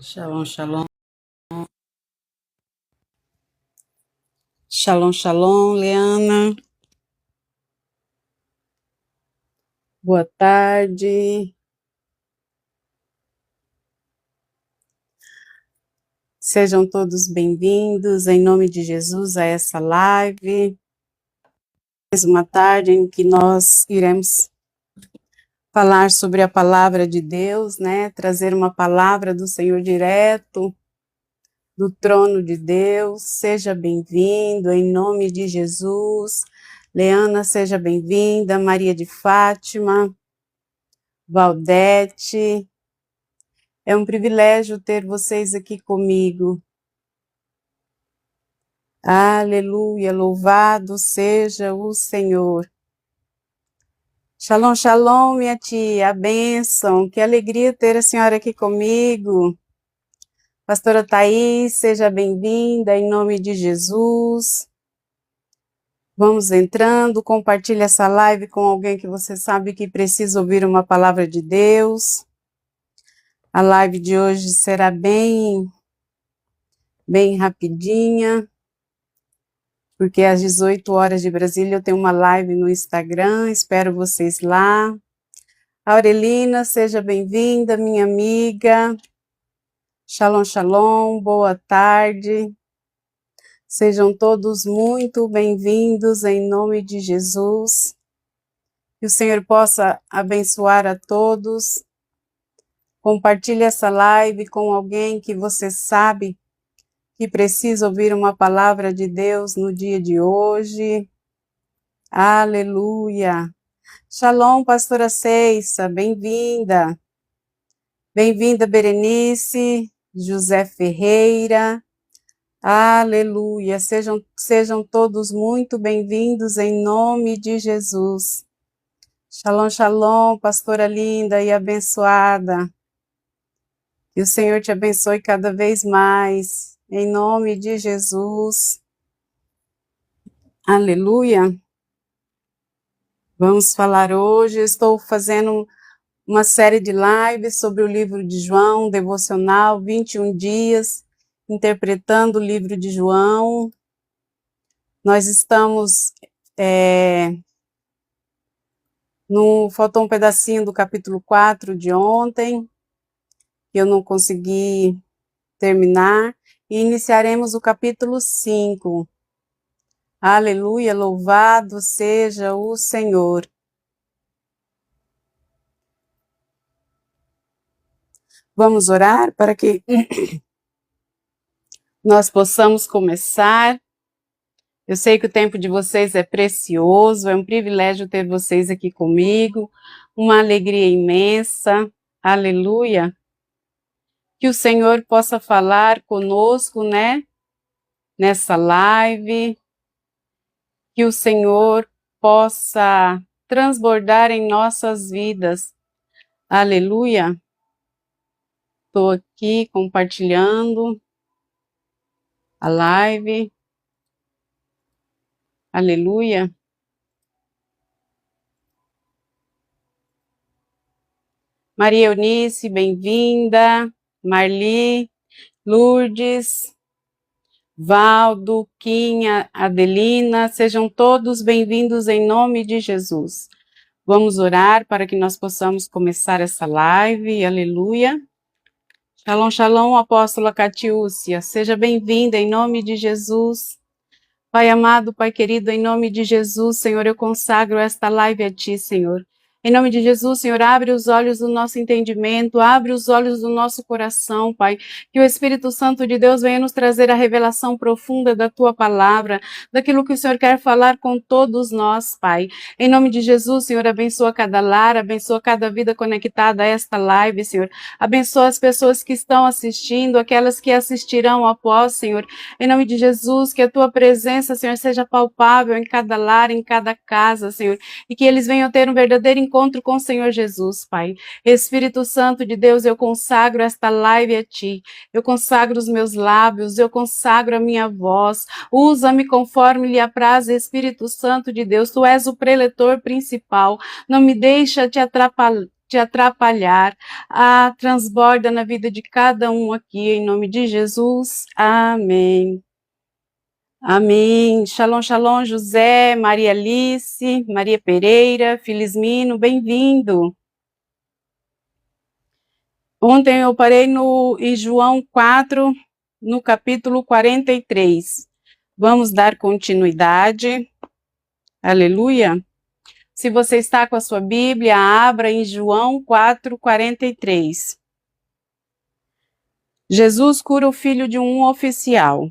Shalom, shalom. Shalom, shalom, Leana. Boa tarde. Sejam todos bem-vindos, em nome de Jesus, a essa live. Mais uma tarde em que nós iremos falar sobre a palavra de Deus, né? Trazer uma palavra do Senhor direto do trono de Deus. Seja bem-vindo, em nome de Jesus. Leana, seja bem-vinda. Maria de Fátima, Valdete. É um privilégio ter vocês aqui comigo. Aleluia, louvado seja o Senhor. Shalom, shalom, minha tia, a bênção. Que alegria ter a senhora aqui comigo. Pastora Thaís, seja bem-vinda, em nome de Jesus. Vamos entrando, compartilhe essa live com alguém que você sabe que precisa ouvir uma palavra de Deus. A live de hoje será bem rapidinha, porque às 18 horas de Brasília eu tenho uma live no Instagram, espero vocês lá. Aurelina, seja bem-vinda, minha amiga. Shalom, shalom, boa tarde. Sejam todos muito bem-vindos em nome de Jesus. Que o Senhor possa abençoar a todos. Compartilhe essa live com alguém que você sabe que precisa ouvir uma palavra de Deus no dia de hoje. Aleluia. Shalom, pastora Ceissa, bem-vinda. Bem-vinda, Berenice, José Ferreira. Aleluia. Sejam todos muito bem-vindos em nome de Jesus. Shalom, shalom, pastora linda e abençoada. Que o Senhor te abençoe cada vez mais, em nome de Jesus. Aleluia. Vamos falar hoje, estou fazendo uma série de lives sobre o livro de João, devocional, 21 dias, interpretando o livro de João. Nós estamos, faltou um pedacinho do capítulo 4 de ontem, que eu não consegui terminar, e iniciaremos o capítulo 5. Aleluia, louvado seja o Senhor. Vamos orar para que nós possamos começar. Eu sei que o tempo de vocês é precioso, é um privilégio ter vocês aqui comigo, uma alegria imensa. Aleluia. Que o Senhor possa falar conosco, né? Nessa live. Que o Senhor possa transbordar em nossas vidas. Aleluia. Estou aqui compartilhando a live. Aleluia. Maria Eunice, bem-vinda. Marli, Lourdes, Valdo, Quinha, Adelina, sejam todos bem-vindos em nome de Jesus. Vamos orar para que nós possamos começar essa live. Aleluia. Shalom, shalom, apóstola Catiúcia, seja bem-vinda em nome de Jesus. Pai amado, Pai querido, em nome de Jesus, Senhor, eu consagro esta live a Ti, Senhor. Em nome de Jesus, Senhor, abre os olhos do nosso entendimento, abre os olhos do nosso coração, Pai. Que o Espírito Santo de Deus venha nos trazer a revelação profunda da Tua palavra, daquilo que o Senhor quer falar com todos nós, Pai. Em nome de Jesus, Senhor, abençoa cada lar, abençoa cada vida conectada a esta live, Senhor. Abençoa as pessoas que estão assistindo, aquelas que assistirão após, Senhor. Em nome de Jesus, que a Tua presença, Senhor, seja palpável em cada lar, em cada casa, Senhor, e que eles venham ter um verdadeiro encontro com o Senhor Jesus, Pai. Espírito Santo de Deus, eu consagro esta live a Ti, eu consagro os meus lábios, eu consagro a minha voz, usa-me conforme lhe apraz, Espírito Santo de Deus, Tu és o preletor principal, não me deixa te te atrapalhar, transborda na vida de cada um aqui, em nome de Jesus. Amém. Amém. Shalom, shalom, José, Maria Alice, Maria Pereira, Filismino, bem-vindo. Ontem eu parei em João 4, no capítulo 43. Vamos dar continuidade. Aleluia. Se você está com a sua Bíblia, abra em João 4, 43. Jesus cura o filho de um oficial.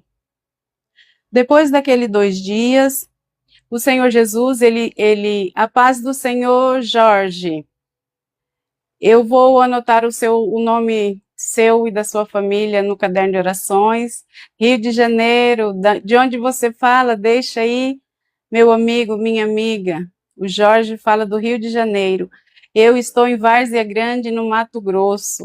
Depois daqueles 2 dias, o Senhor Jesus, a paz do Senhor Jorge. Eu vou anotar o nome seu e da sua família no caderno de orações. Rio de Janeiro, de onde você fala, deixa aí, meu amigo, minha amiga. O Jorge fala do Rio de Janeiro. Eu estou em Várzea Grande, no Mato Grosso.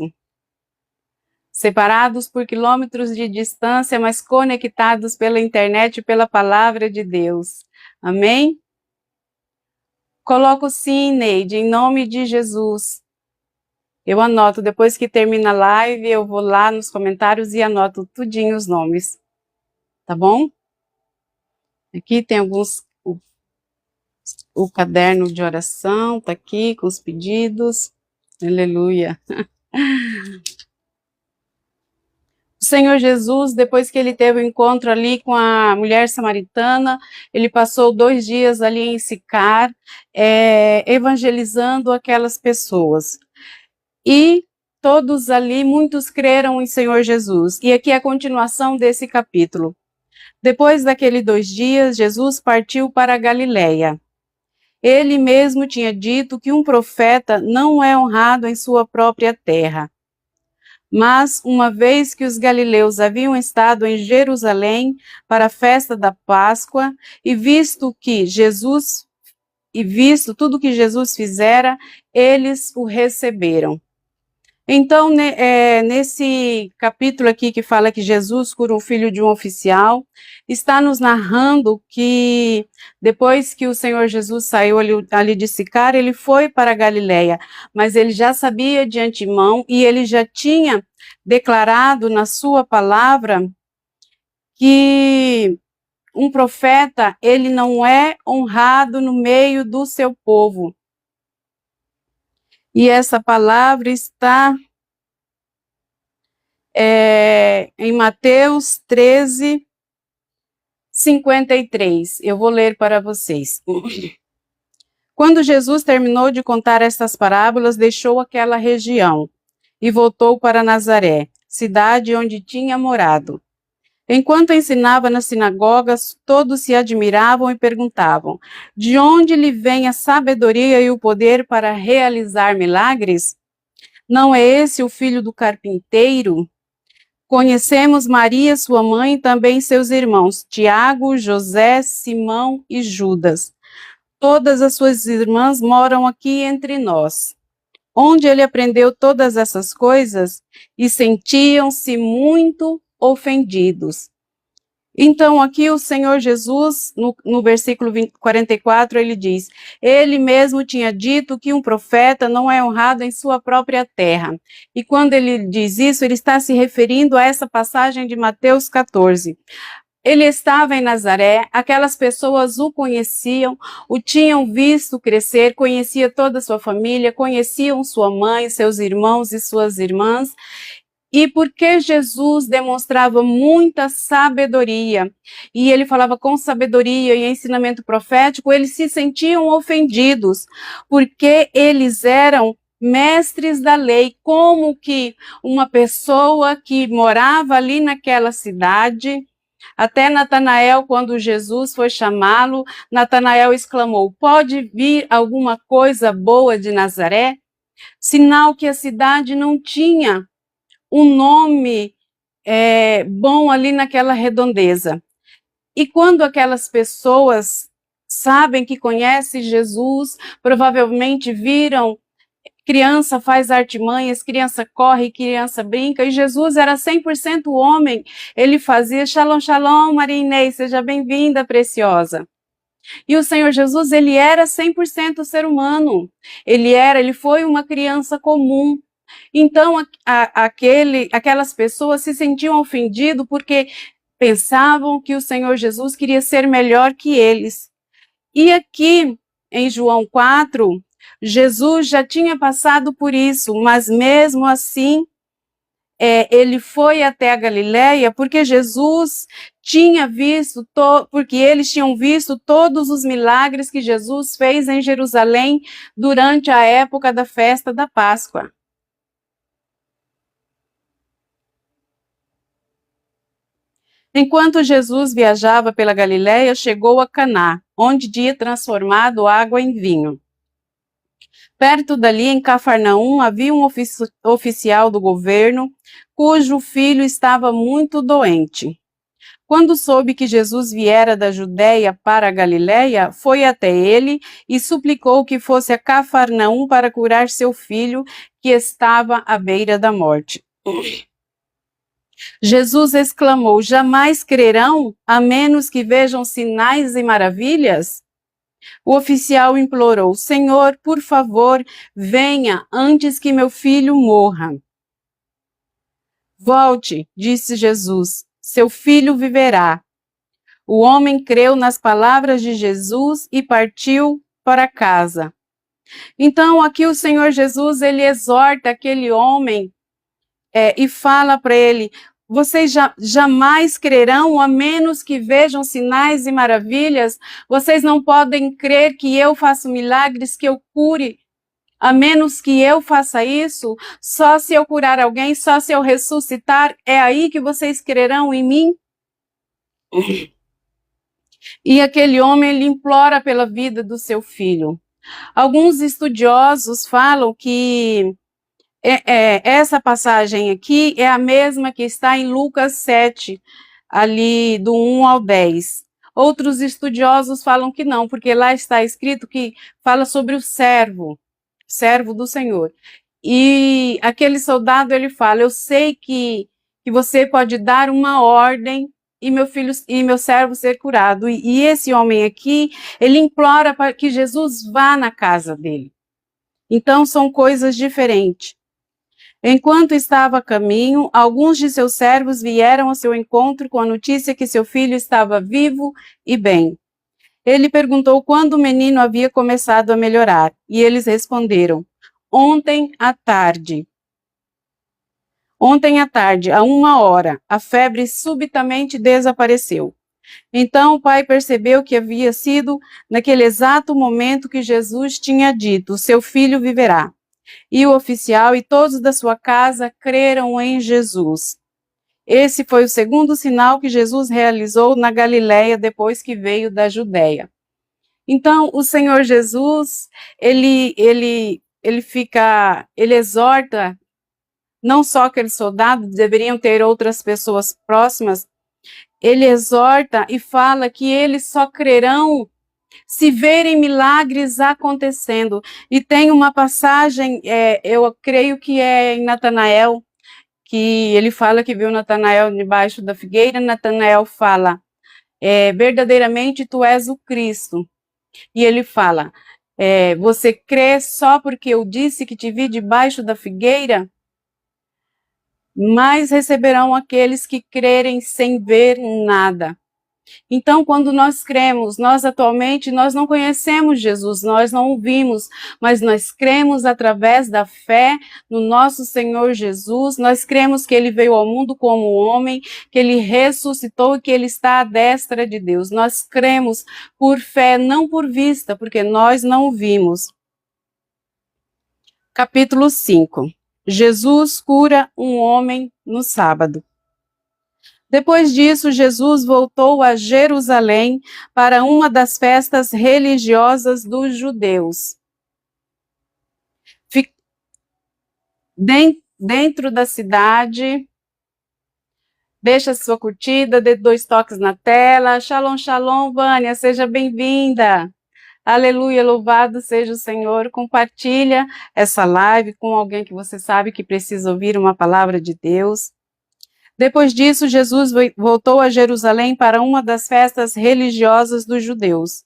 Separados por quilômetros de distância, mas conectados pela internet e pela palavra de Deus. Amém? Coloco sim, Neide, em nome de Jesus. Eu anoto, depois que termina a live, eu vou lá nos comentários e anoto tudinho os nomes. Tá bom? Aqui tem alguns... O caderno de oração tá aqui com os pedidos. Aleluia. O Senhor Jesus, depois que ele teve o encontro ali com a mulher samaritana, ele passou 2 dias ali em Sicar, evangelizando aquelas pessoas. E todos ali, muitos creram em Senhor Jesus. E aqui é a continuação desse capítulo. Depois daqueles 2 dias, Jesus partiu para a Galileia. Ele mesmo tinha dito que um profeta não é honrado em sua própria terra. Mas, uma vez que os galileus haviam estado em Jerusalém para a festa da Páscoa, e visto tudo que Jesus fizera, eles o receberam. Então, nesse capítulo aqui que fala que Jesus cura o filho de um oficial, está nos narrando que depois que o Senhor Jesus saiu ali de Sicar, ele foi para a Galileia, mas ele já sabia de antemão e ele já tinha declarado na sua palavra que um profeta, ele não é honrado no meio do seu povo. E essa palavra está em Mateus 13, 53. Eu vou ler para vocês. Quando Jesus terminou de contar estas parábolas, deixou aquela região e voltou para Nazaré, cidade onde tinha morado. Enquanto ensinava nas sinagogas, todos se admiravam e perguntavam: de onde lhe vem a sabedoria e o poder para realizar milagres? Não é esse o filho do carpinteiro? Conhecemos Maria, sua mãe, e também seus irmãos, Tiago, José, Simão e Judas. Todas as suas irmãs moram aqui entre nós. Onde ele aprendeu todas essas coisas? E sentiam-se muito ofendidos. Então, aqui o Senhor Jesus, no versículo 44, ele diz: ele mesmo tinha dito que um profeta não é honrado em sua própria terra. E quando ele diz isso, ele está se referindo a essa passagem de Mateus 14. Ele estava em Nazaré, aquelas pessoas o conheciam, o tinham visto crescer, conhecia toda a sua família, conheciam sua mãe, seus irmãos e suas irmãs. E porque Jesus demonstrava muita sabedoria, e ele falava com sabedoria e ensinamento profético, eles se sentiam ofendidos, porque eles eram mestres da lei, como que uma pessoa que morava ali naquela cidade. Até Natanael, quando Jesus foi chamá-lo, Natanael exclamou: pode vir alguma coisa boa de Nazaré? Sinal que a cidade não tinha um nome bom ali naquela redondeza. E quando aquelas pessoas sabem que conhecem Jesus, provavelmente viram criança faz artimanhas, criança corre, criança brinca, e Jesus era 100% homem, ele fazia shalom, shalom, Maria Inês, seja bem-vinda, preciosa. E o Senhor Jesus, ele era 100% ser humano. Ele foi uma criança comum. Então, aquelas pessoas se sentiam ofendidas porque pensavam que o Senhor Jesus queria ser melhor que eles. E aqui, em João 4, Jesus já tinha passado por isso, mas mesmo assim, ele foi até a Galileia porque Jesus tinha visto, porque eles tinham visto todos os milagres que Jesus fez em Jerusalém durante a época da festa da Páscoa. Enquanto Jesus viajava pela Galileia, chegou a Caná, onde tinha transformado água em vinho. Perto dali, em Cafarnaum, havia um oficial do governo, cujo filho estava muito doente. Quando soube que Jesus viera da Judéia para a Galileia, foi até ele e suplicou que fosse a Cafarnaum para curar seu filho, que estava à beira da morte. Jesus exclamou: jamais crerão, a menos que vejam sinais e maravilhas? O oficial implorou: Senhor, por favor, venha antes que meu filho morra. Volte, disse Jesus, seu filho viverá. O homem creu nas palavras de Jesus e partiu para casa. Então, aqui o Senhor Jesus, ele exorta aquele homem e fala para ele: vocês jamais crerão a menos que vejam sinais e maravilhas. Vocês não podem crer que eu faço milagres, que eu cure, a menos que eu faça isso. Só se eu curar alguém, só se eu ressuscitar, é aí que vocês crerão em mim? E aquele homem, ele implora pela vida do seu filho. Alguns estudiosos falam que essa passagem aqui é a mesma que está em Lucas 7, ali do 1 ao 10. Outros estudiosos falam que não, porque lá está escrito que fala sobre o servo do Senhor. E aquele soldado, ele fala: eu sei que você pode dar uma ordem e meu filho e meu servo ser curado. E esse homem aqui, ele implora para que Jesus vá na casa dele. Então, são coisas diferentes. Enquanto estava a caminho, alguns de seus servos vieram ao seu encontro com a notícia que seu filho estava vivo e bem. Ele perguntou quando o menino havia começado a melhorar, e eles responderam: ontem à tarde. Ontem à tarde, a 1 hora, a febre subitamente desapareceu. Então o pai percebeu que havia sido naquele exato momento que Jesus tinha dito: seu filho viverá. E o oficial e todos da sua casa creram em Jesus. Esse foi o segundo sinal que Jesus realizou na Galileia depois que veio da Judéia. Então, o Senhor Jesus, ele exorta, não só aqueles soldados, deveriam ter outras pessoas próximas, ele exorta e fala que eles só crerão se verem milagres acontecendo. E tem uma passagem, eu creio que é em Natanael, que ele fala que viu Natanael debaixo da figueira. Natanael fala: verdadeiramente tu és o Cristo. E ele fala: você crê só porque eu disse que te vi debaixo da figueira? Mas receberão aqueles que crerem sem ver nada. Então, quando nós cremos, nós atualmente, nós não conhecemos Jesus, nós não o vimos, mas nós cremos através da fé no nosso Senhor Jesus, nós cremos que ele veio ao mundo como homem, que ele ressuscitou e que ele está à destra de Deus. Nós cremos por fé, não por vista, porque nós não o vimos. Capítulo 5. Jesus cura um homem no sábado. Depois disso, Jesus voltou a Jerusalém para uma das festas religiosas dos judeus. Dentro da cidade, deixa sua curtida, dê 2 toques na tela. Shalom, shalom, Vânia, seja bem-vinda. Aleluia, louvado seja o Senhor. Compartilha essa live com alguém que você sabe que precisa ouvir uma palavra de Deus. Depois disso, Jesus voltou a Jerusalém para uma das festas religiosas dos judeus.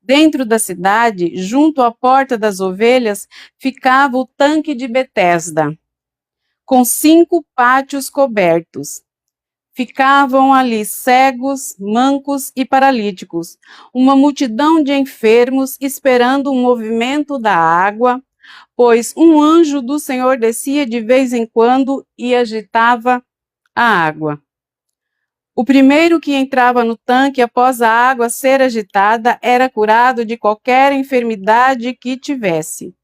Dentro da cidade, junto à porta das ovelhas, ficava o tanque de Betesda, com 5 pátios cobertos. Ficavam ali cegos, mancos e paralíticos, uma multidão de enfermos esperando o movimento da água, pois um anjo do Senhor descia de vez em quando e agitava a água. O primeiro que entrava no tanque após a água ser agitada era curado de qualquer enfermidade que tivesse.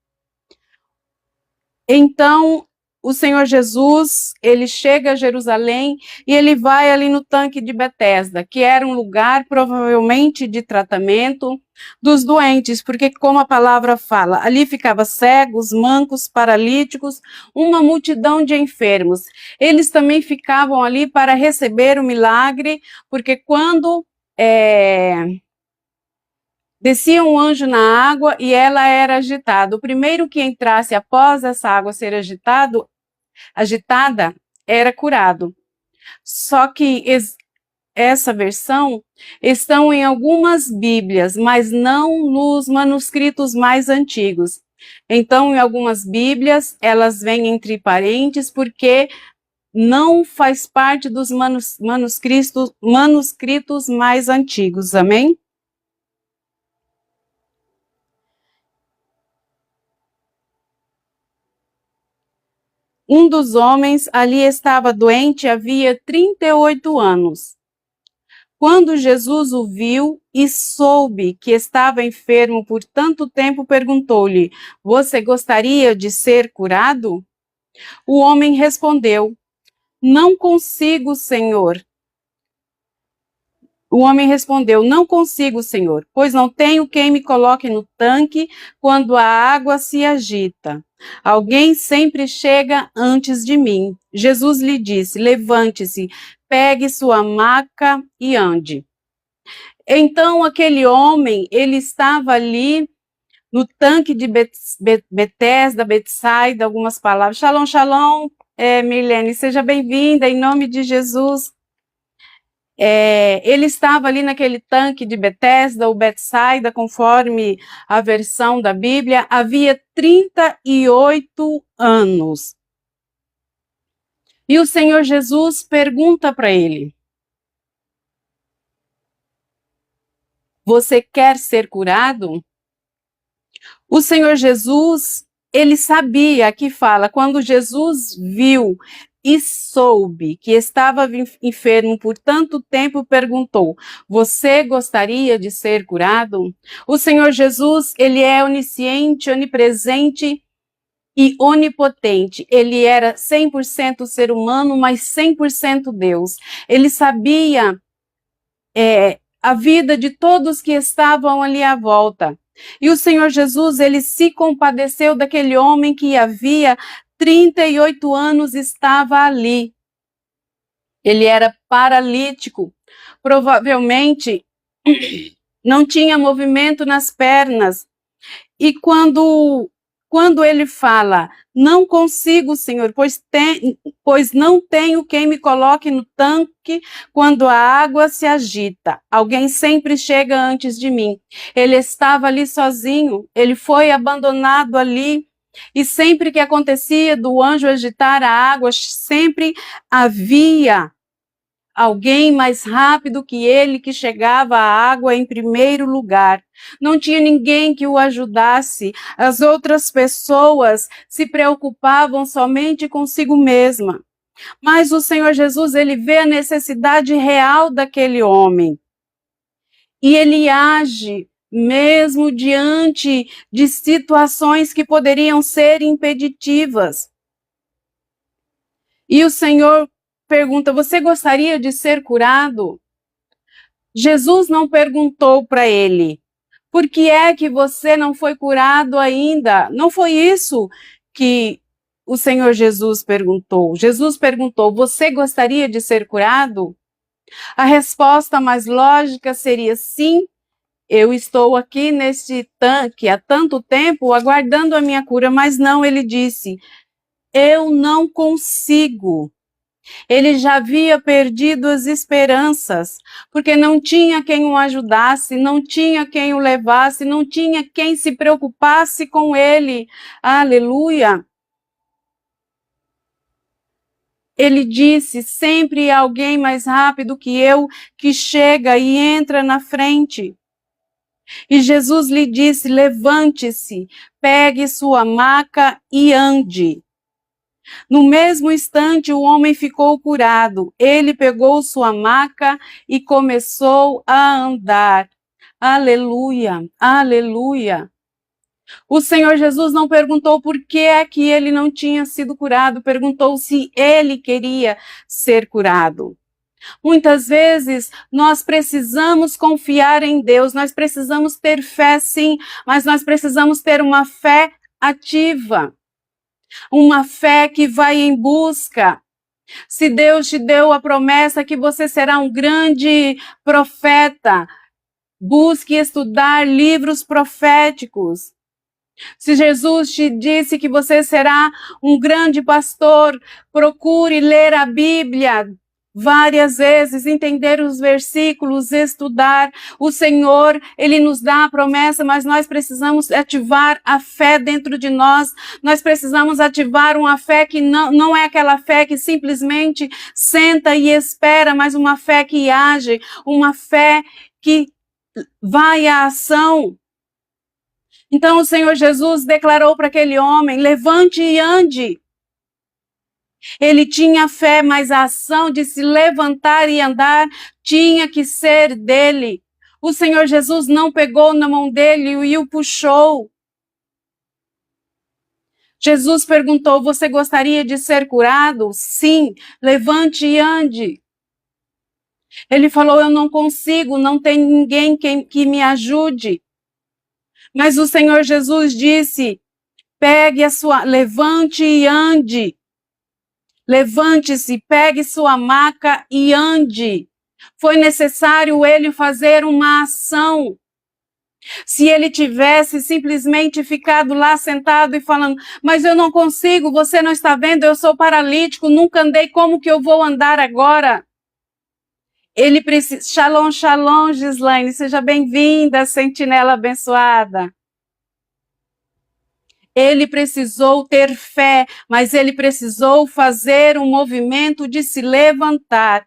Então, o Senhor Jesus, ele chega a Jerusalém e ele vai ali no tanque de Betesda, que era um lugar provavelmente de tratamento dos doentes, porque como a palavra fala, ali ficava cegos, mancos, paralíticos, uma multidão de enfermos. Eles também ficavam ali para receber o milagre, porque quando descia um anjo na água e ela era agitada. O primeiro que entrasse após essa água ser agitada era curado. Só que essa versão estão em algumas Bíblias, mas não nos manuscritos mais antigos. Então, em algumas Bíblias, elas vêm entre parênteses porque não faz parte dos manuscritos mais antigos. Amém? Um dos homens ali estava doente havia 38 anos. Quando Jesus o viu e soube que estava enfermo por tanto tempo, perguntou-lhe: Você gostaria de ser curado? O homem respondeu: Não consigo, Senhor. O homem respondeu: Não consigo, Senhor, pois não tenho quem me coloque no tanque quando a água se agita. Alguém sempre chega antes de mim. Jesus lhe disse: Levante-se, pegue sua maca e ande. Então aquele homem, ele estava ali no tanque de Betesda, Betsaida, algumas palavras. Shalom, shalom, Milene, seja bem-vinda em nome de Jesus. Ele estava ali naquele tanque de Betesda, ou Betsaida, conforme a versão da Bíblia, havia 38 anos. E o Senhor Jesus pergunta para ele: Você quer ser curado? O Senhor Jesus, ele sabia, aqui fala, quando Jesus viu e soube que estava enfermo por tanto tempo, perguntou: Você gostaria de ser curado? O Senhor Jesus, ele é onisciente, onipresente e onipotente. Ele era 100% ser humano, mas 100% Deus. Ele sabia a vida de todos que estavam ali à volta. E o Senhor Jesus, ele se compadeceu daquele homem que havia 38 anos estava ali. Ele era paralítico, provavelmente não tinha movimento nas pernas. E quando ele fala: Não consigo, Senhor, pois não tenho quem me coloque no tanque quando a água se agita. Alguém sempre chega antes de mim. Ele estava ali sozinho, ele foi abandonado ali. E sempre que acontecia do anjo agitar a água, sempre havia alguém mais rápido que ele que chegava à água em primeiro lugar. Não tinha ninguém que o ajudasse. As outras pessoas se preocupavam somente consigo mesma. Mas o Senhor Jesus, ele vê a necessidade real daquele homem. E ele age mesmo diante de situações que poderiam ser impeditivas. E o Senhor pergunta: Você gostaria de ser curado? Jesus não perguntou para ele: Por que é que você não foi curado ainda? Não foi isso que o Senhor Jesus perguntou. Jesus perguntou: Você gostaria de ser curado? A resposta mais lógica seria: sim, eu estou aqui neste tanque há tanto tempo aguardando a minha cura. Mas não, ele disse: Eu não consigo. Ele já havia perdido as esperanças, porque não tinha quem o ajudasse, não tinha quem o levasse, não tinha quem se preocupasse com ele. Aleluia! Ele disse, sempre há alguém mais rápido que eu que chega e entra na frente. E Jesus lhe disse, levante-se, pegue sua maca e ande. No mesmo instante, o homem ficou curado. Ele pegou sua maca e começou a andar. Aleluia, aleluia. O Senhor Jesus não perguntou por que é que ele não tinha sido curado, perguntou se ele queria ser curado. Muitas vezes nós precisamos confiar em Deus, nós precisamos ter fé sim, mas nós precisamos ter uma fé ativa, uma fé que vai em busca. Se Deus te deu a promessa que você será um grande profeta, busque estudar livros proféticos. Se Jesus te disse que você será um grande pastor, procure ler a Bíblia várias vezes, entender os versículos, estudar. O Senhor, Ele nos dá a promessa, mas nós precisamos ativar a fé dentro de nós. Nós precisamos ativar uma fé que não é aquela fé que simplesmente senta e espera, mas uma fé que age, uma fé que vai à ação. Então o Senhor Jesus declarou para aquele homem, levante e ande. Ele tinha fé, mas a ação de se levantar e andar tinha que ser dele. O Senhor Jesus não pegou na mão dele e o puxou. Jesus perguntou, você gostaria de ser curado? Sim, levante e ande. Ele falou, eu não consigo, não tem ninguém que me ajude. Mas o Senhor Jesus disse, levante e ande. Levante-se, pegue sua maca e ande. Foi necessário ele fazer uma ação. Se ele tivesse simplesmente ficado lá sentado e falando, mas eu não consigo, você não está vendo, eu sou paralítico, nunca andei, como que eu vou andar agora? Ele precisa... Shalom, shalom, Gislaine, seja bem-vinda, sentinela abençoada. Ele precisou ter fé, mas ele precisou fazer um movimento de se levantar.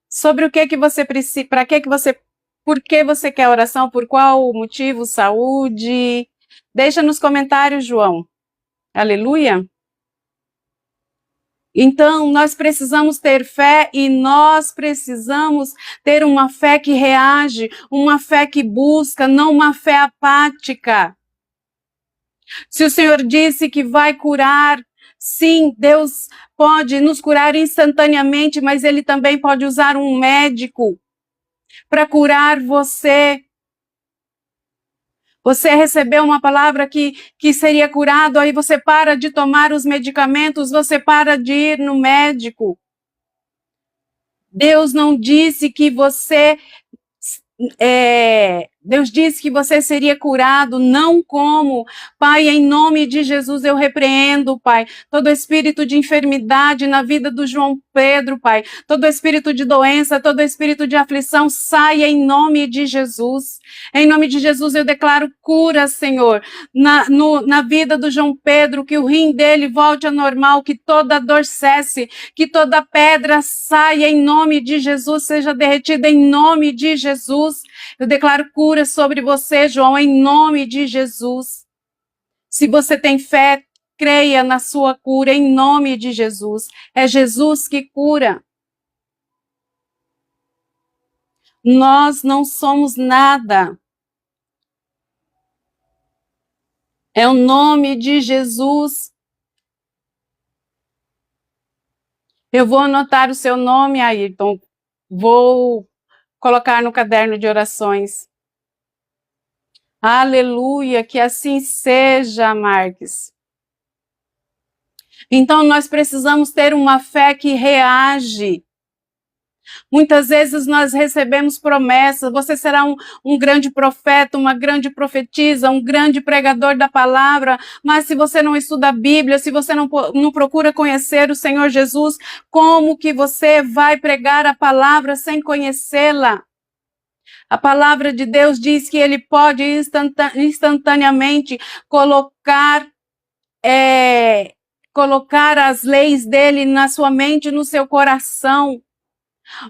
Sobre o que você precisa, para que você, por que você quer oração, por qual motivo, saúde? Deixa nos comentários, João. Aleluia. Então, nós precisamos ter fé e nós precisamos ter uma fé que reage, uma fé que busca, não uma fé apática. Se o Senhor disse que vai curar, sim, Deus pode nos curar instantaneamente, mas Ele também pode usar um médico para curar você. Você recebeu uma palavra que seria curado, aí você para de tomar os medicamentos, você para de ir no médico. Deus não disse que você... Deus disse que você seria curado, não como. Pai, em nome de Jesus, eu repreendo, Pai, todo espírito de enfermidade na vida do João Pedro, Pai, todo espírito de doença, todo espírito de aflição, saia em nome de Jesus. Em nome de Jesus, eu declaro cura, Senhor, na vida do João Pedro, que o rim dele volte ao normal, que toda dor cesse, que toda pedra saia em nome de Jesus, seja derretida em nome de Jesus. Eu declaro cura sobre você, João, em nome de Jesus. Se você tem fé, creia na sua cura, em nome de Jesus. É Jesus que cura. Nós não somos nada. É o nome de Jesus. Eu vou anotar o seu nome, Ayrton. Vou colocar no caderno de orações. Aleluia, que assim seja, Marques. Então, nós precisamos ter uma fé que reage. Muitas vezes nós recebemos promessas, você será um grande profeta, uma grande profetisa, um grande pregador da palavra, mas se você não estuda a Bíblia, se você não procura conhecer o Senhor Jesus, como que você vai pregar a palavra sem conhecê-la? A palavra de Deus diz que ele pode instantaneamente colocar as leis dele na sua mente, no seu coração.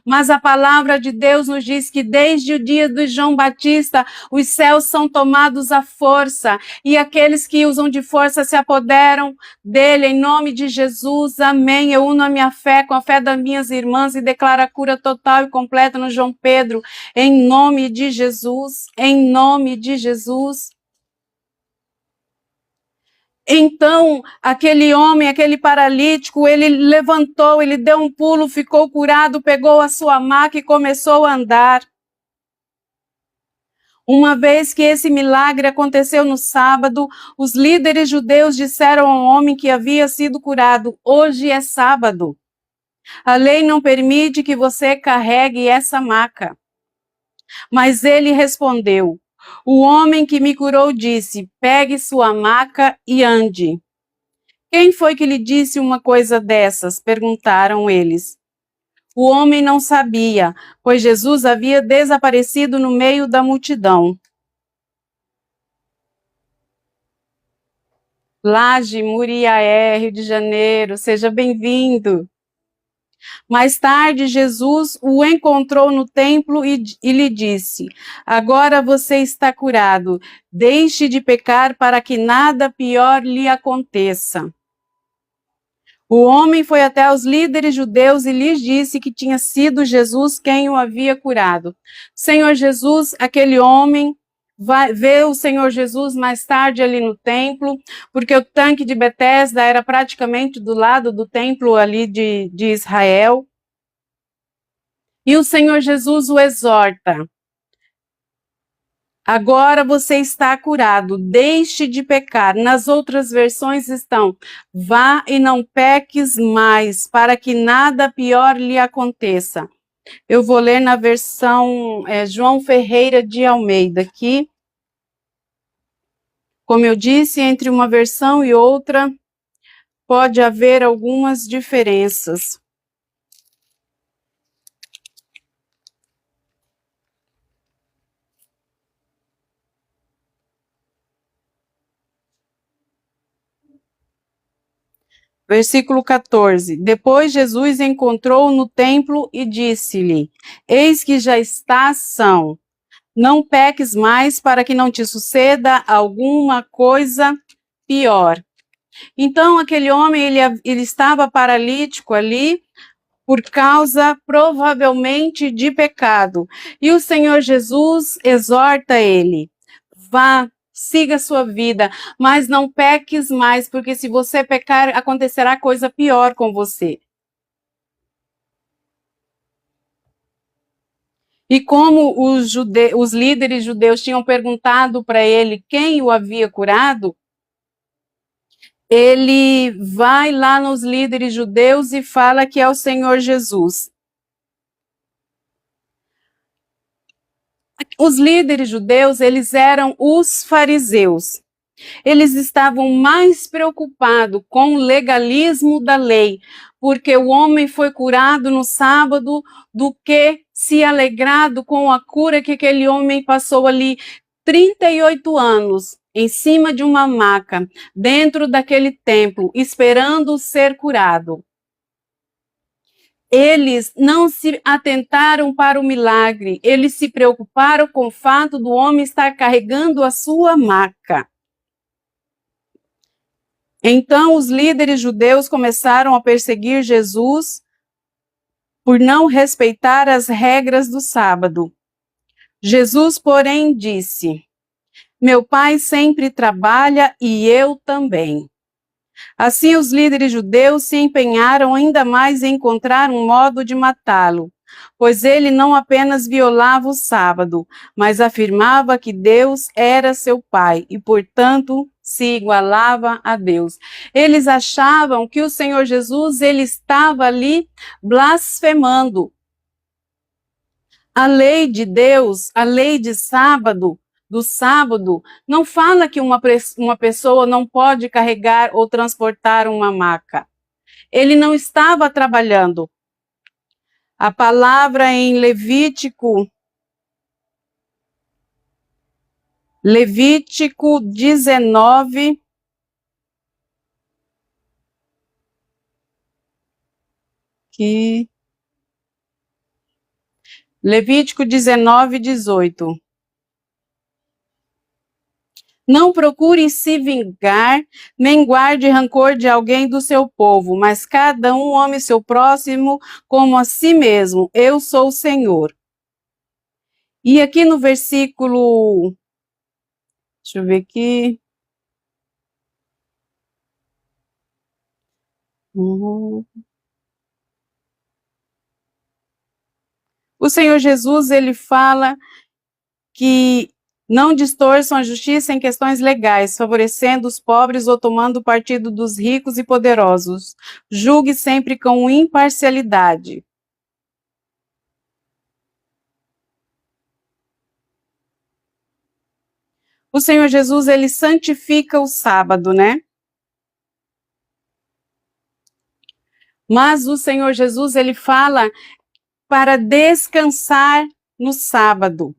Mas a palavra de Deus nos diz que desde o dia de João Batista, os céus são tomados à força, e aqueles que usam de força se apoderam dele, em nome de Jesus, amém. Eu uno a minha fé com a fé das minhas irmãs e declaro a cura total e completa no João Pedro, em nome de Jesus, em nome de Jesus. Então, aquele homem, aquele paralítico, ele levantou, ele deu um pulo, ficou curado, pegou a sua maca e começou a andar. Uma vez que esse milagre aconteceu no sábado, os líderes judeus disseram ao homem que havia sido curado: hoje é sábado. A lei não permite que você carregue essa maca. Mas ele respondeu: o homem que me curou disse: pegue sua maca e ande. Quem foi que lhe disse uma coisa dessas? Perguntaram eles. O homem não sabia, pois Jesus havia desaparecido no meio da multidão. Laje, Muriaé, Rio de Janeiro, seja bem-vindo. Mais tarde, Jesus o encontrou no templo e lhe disse: agora você está curado, deixe de pecar para que nada pior lhe aconteça. O homem foi até os líderes judeus e lhes disse que tinha sido Jesus quem o havia curado. Senhor Jesus, aquele homem vê o Senhor Jesus mais tarde ali no templo, porque o tanque de Betesda era praticamente do lado do templo ali de Israel. E o Senhor Jesus o exorta: agora você está curado, deixe de pecar. Nas outras versões estão: vá e não peques mais, para que nada pior lhe aconteça. Eu vou ler na versão João Ferreira de Almeida aqui. Como eu disse, entre uma versão e outra pode haver algumas diferenças. Versículo 14. Depois Jesus encontrou no templo e disse-lhe: eis que já estás são. Não peques mais para que não te suceda alguma coisa pior. Então, aquele homem, ele estava paralítico ali por causa, provavelmente, de pecado. E o Senhor Jesus exorta ele: vá, siga a sua vida, mas não peques mais, porque se você pecar, acontecerá coisa pior com você. E como os líderes judeus tinham perguntado para ele quem o havia curado, ele vai lá nos líderes judeus e fala que é o Senhor Jesus. Os líderes judeus, eles eram os fariseus. Eles estavam mais preocupados com o legalismo da lei, porque o homem foi curado no sábado, do que se alegrado com a cura que aquele homem passou ali 38 anos em cima de uma maca, dentro daquele templo, esperando ser curado. Eles não se atentaram para o milagre, eles se preocuparam com o fato do homem estar carregando a sua maca. Então, os líderes judeus começaram a perseguir Jesus por não respeitar as regras do sábado. Jesus, porém, disse: meu Pai sempre trabalha e eu também. Assim, os líderes judeus se empenharam ainda mais em encontrar um modo de matá-lo, pois ele não apenas violava o sábado, mas afirmava que Deus era seu Pai e, portanto, se igualava a Deus. Eles achavam que o Senhor Jesus ele estava ali blasfemando. A lei de Deus, a lei de sábado, do sábado, não fala que uma pessoa não pode carregar ou transportar uma maca. Ele não estava trabalhando. A palavra em Levítico 19, Levítico 19, 18. Não procure se vingar, nem guarde rancor de alguém do seu povo, mas cada um ame seu próximo como a si mesmo. Eu sou o Senhor. E aqui no versículo, deixa eu ver aqui. O Senhor Jesus, ele fala que não distorçam a justiça em questões legais, favorecendo os pobres ou tomando partido dos ricos e poderosos. Julgue sempre com imparcialidade. O Senhor Jesus, ele santifica o sábado, né? Mas o Senhor Jesus, ele fala para descansar no sábado.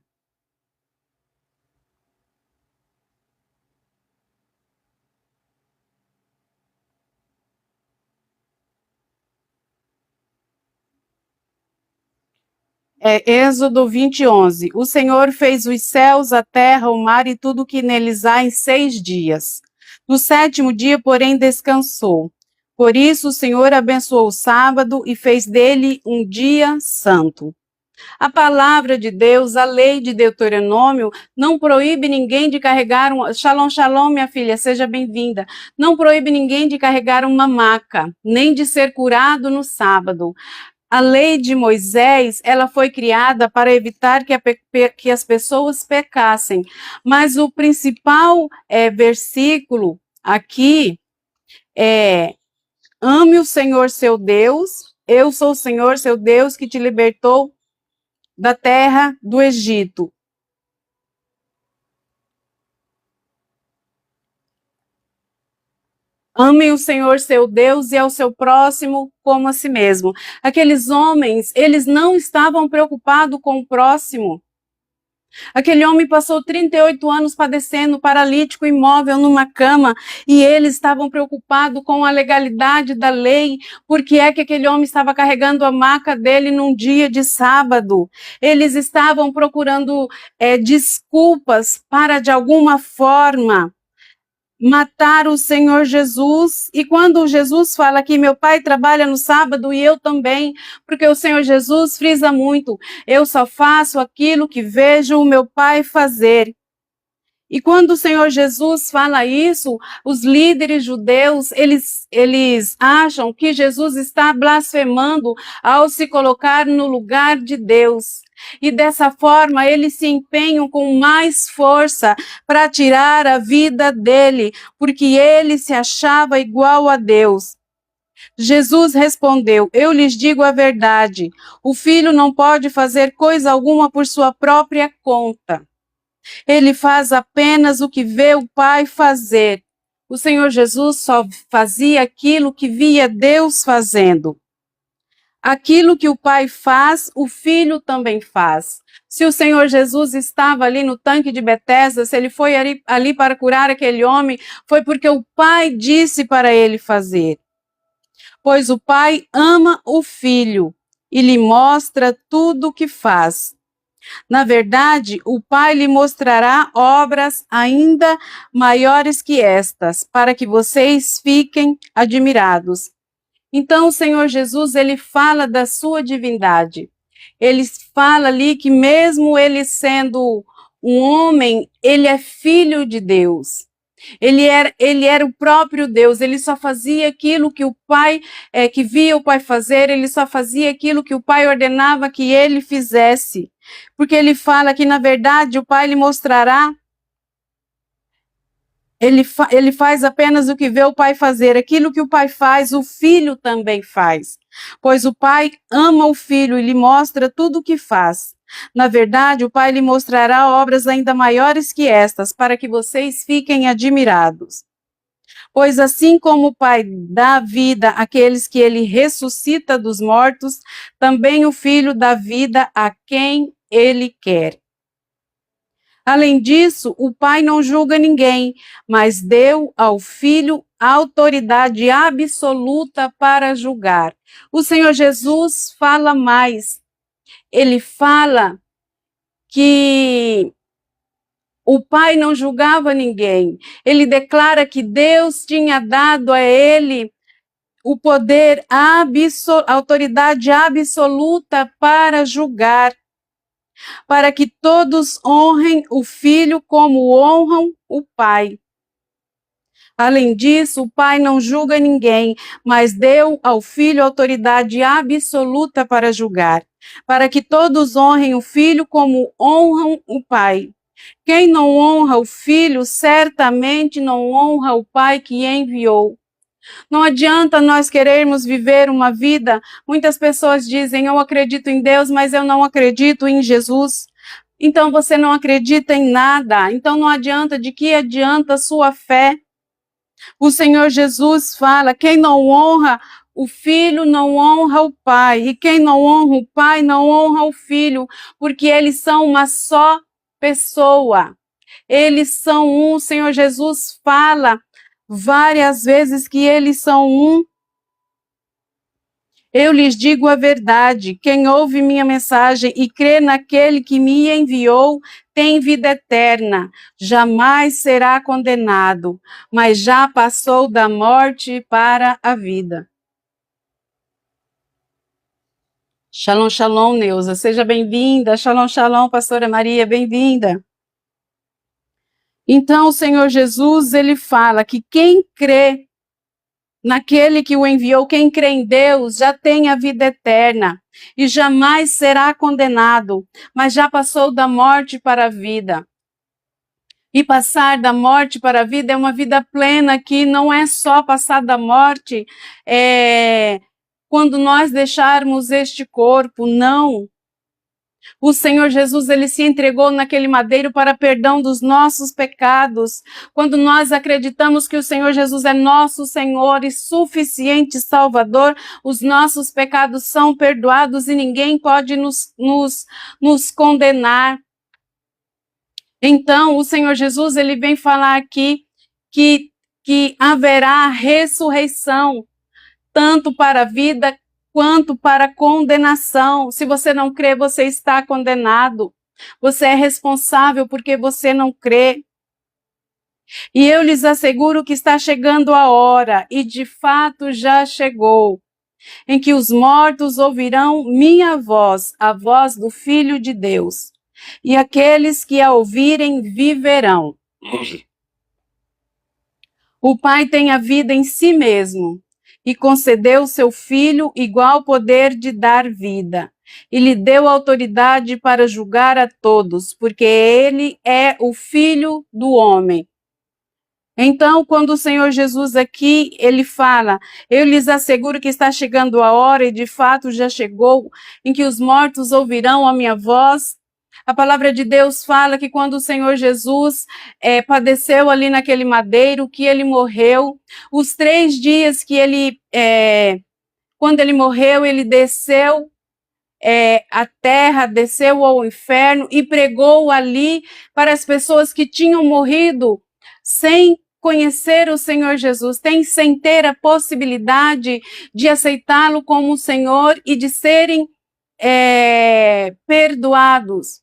Êxodo 20, 11. O Senhor fez os céus, a terra, o mar e tudo o que neles há em 6 dias. No 7º dia, porém, descansou. Por isso, o Senhor abençoou o sábado e fez dele um dia santo. A palavra de Deus, a lei de Deuteronômio, não proíbe ninguém de carregar Shalom, shalom, minha filha, seja bem-vinda. Não proíbe ninguém de carregar uma maca, nem de ser curado no sábado. A lei de Moisés, ela foi criada para evitar que as pessoas pecassem. Mas o principal versículo aqui é: ame o Senhor seu Deus, eu sou o Senhor seu Deus que te libertou da terra do Egito. Amem o Senhor seu Deus e ao seu próximo como a si mesmo. Aqueles homens, eles não estavam preocupados com o próximo. Aquele homem passou 38 anos padecendo, paralítico, imóvel, numa cama, e eles estavam preocupados com a legalidade da lei, porque é que aquele homem estava carregando a maca dele num dia de sábado. Eles estavam procurando desculpas para, de alguma forma, matar o Senhor Jesus. E quando Jesus fala que meu pai trabalha no sábado e eu também, porque o Senhor Jesus frisa muito: eu só faço aquilo que vejo o meu pai fazer. E quando o Senhor Jesus fala isso, os líderes judeus, eles acham que Jesus está blasfemando ao se colocar no lugar de Deus. E dessa forma, eles se empenham com mais força para tirar a vida dele, porque ele se achava igual a Deus. Jesus respondeu: eu lhes digo a verdade, o filho não pode fazer coisa alguma por sua própria conta. Ele faz apenas o que vê o Pai fazer. O Senhor Jesus só fazia aquilo que via Deus fazendo. Aquilo que o Pai faz, o Filho também faz. Se o Senhor Jesus estava ali no tanque de Betesda, se ele foi ali para curar aquele homem, foi porque o Pai disse para ele fazer. Pois o Pai ama o Filho e lhe mostra tudo o que faz. Na verdade, o Pai lhe mostrará obras ainda maiores que estas, para que vocês fiquem admirados. Então, o Senhor Jesus, ele fala da sua divindade. Ele fala ali que mesmo ele sendo um homem, ele é filho de Deus. Ele era o próprio Deus, ele só fazia aquilo que o Pai, que via o Pai fazer, ele só fazia aquilo que o Pai ordenava que ele fizesse. Porque ele fala que, na verdade, o Pai lhe mostrará, ele faz apenas o que vê o Pai fazer. Aquilo que o Pai faz, o Filho também faz. pois o Pai ama o Filho e lhe mostra tudo o que faz. Na verdade, o Pai lhe mostrará obras ainda maiores que estas, para que vocês fiquem admirados. Pois assim como o Pai dá vida àqueles que ele ressuscita dos mortos, também o Filho dá vida a quem ele quer. Além disso, o Pai não julga ninguém, mas deu ao Filho autoridade absoluta para julgar. O Senhor Jesus fala mais. Ele fala que o Pai não julgava ninguém. Ele declara que Deus tinha dado a ele o poder, a autoridade absoluta para julgar, para que todos honrem o Filho como honram o Pai. Além disso, o Pai não julga ninguém, mas deu ao Filho autoridade absoluta para julgar, para que todos honrem o Filho como honram o Pai. Quem não honra o Filho, certamente não honra o Pai que enviou. Não adianta nós querermos viver uma vida. Muitas pessoas dizem, eu acredito em Deus, mas eu não acredito em Jesus. Então você não acredita em nada. Então não adianta, de que adianta a sua fé? O Senhor Jesus fala, quem não honra o Filho não honra o Pai. E quem não honra o Pai não honra o Filho, porque eles são uma só pessoa. Eles são um. O Senhor Jesus fala várias vezes que eles são um. Eu lhes digo a verdade, quem ouve minha mensagem e crê naquele que me enviou, tem vida eterna, jamais será condenado, mas já passou da morte para a vida. Shalom, shalom, Neuza, seja bem-vinda. Shalom, shalom, pastora Maria, bem-vinda. Então, o Senhor Jesus, ele fala que quem crê naquele que o enviou, quem crê em Deus, já tem a vida eterna e jamais será condenado, mas já passou da morte para a vida. E passar da morte para a vida é uma vida plena, que não é só passar da morte quando nós deixarmos este corpo, não. O Senhor Jesus, ele se entregou naquele madeiro para perdão dos nossos pecados. Quando nós acreditamos que o Senhor Jesus é nosso Senhor e suficiente Salvador, os nossos pecados são perdoados e ninguém pode nos condenar. Então, o Senhor Jesus, ele vem falar aqui que haverá ressurreição, tanto para a vida quanto para a condenação. Se você não crê, você está condenado. Você é responsável porque você não crê. E eu lhes asseguro que está chegando a hora, e de fato já chegou, em que os mortos ouvirão minha voz, a voz do Filho de Deus. E aqueles que a ouvirem viverão. O Pai tem a vida em si mesmo e concedeu seu Filho igual poder de dar vida. E lhe deu autoridade para julgar a todos, porque ele é o Filho do homem. Então, quando o Senhor Jesus aqui, ele fala, eu lhes asseguro que está chegando a hora, e de fato já chegou, em que os mortos ouvirão a minha voz. A palavra de Deus fala que quando o Senhor Jesus padeceu ali naquele madeiro, que ele morreu, os 3 dias que ele, quando ele morreu, ele desceu à terra, desceu ao inferno e pregou ali para as pessoas que tinham morrido sem conhecer o Senhor Jesus, sem ter a possibilidade de aceitá-lo como Senhor e de serem perdoados.